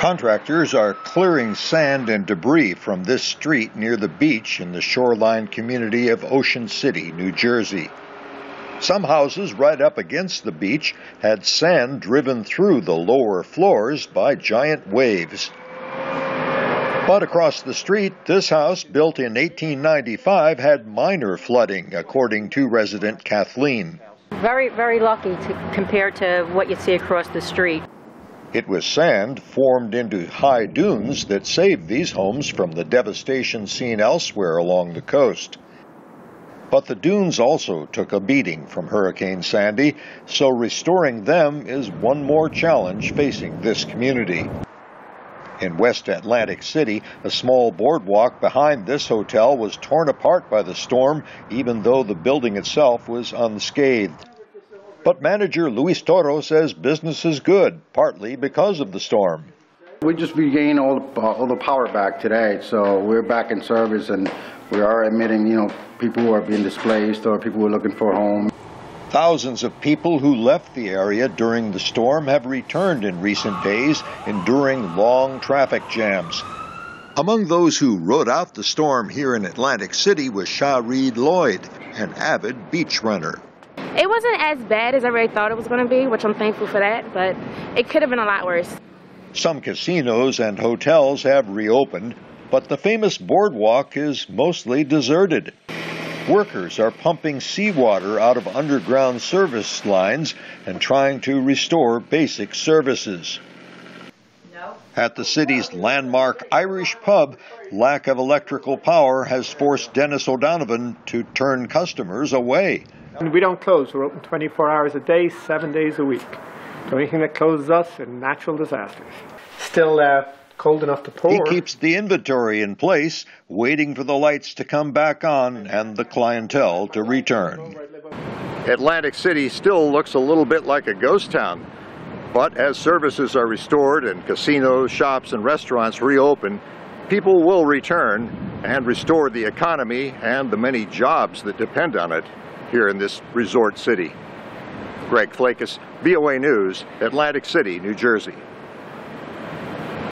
Contractors are clearing sand and debris from this street near the beach in the shoreline community of Ocean City, New Jersey. Some houses right up against the beach had sand driven through the lower floors by giant waves. But across the street, this house, built in 1895, had minor flooding, according to resident Kathleen. Very, very lucky compared to what you see across the street. It was sand formed into high dunes that saved these homes from the devastation seen elsewhere along the coast. But the dunes also took a beating from Hurricane Sandy, so restoring them is one more challenge facing this community. In West Atlantic City, a small boardwalk behind this hotel was torn apart by the storm, even though the building itself was unscathed. But manager Luis Toro says business is good, partly because of the storm. We just regained all the power back today, so we're back in service, and we are admitting, people who are being displaced or people who are looking for a home. Thousands of people who left the area during the storm have returned in recent days, enduring long traffic jams. Among those who rode out the storm here in Atlantic City was Sha Reed Lloyd, an avid beach runner. It wasn't as bad as I really thought it was going to be, which I'm thankful for that, but it could have been a lot worse. Some casinos and hotels have reopened, but the famous boardwalk is mostly deserted. Workers are pumping seawater out of underground service lines and trying to restore basic services. At the city's landmark Irish pub, lack of electrical power has forced Dennis O'Donovan to turn customers away. And we don't close. We're open 24 hours a day, 7 days a week. The only thing that closes us is natural disasters. Still cold enough to pour. He keeps the inventory in place, waiting for the lights to come back on and the clientele to return. Atlantic City still looks a little bit like a ghost town. But as services are restored and casinos, shops, and restaurants reopen, people will return and restore the economy and the many jobs that depend on it here in this resort city. Flakus, VOA News, Atlantic City, New Jersey.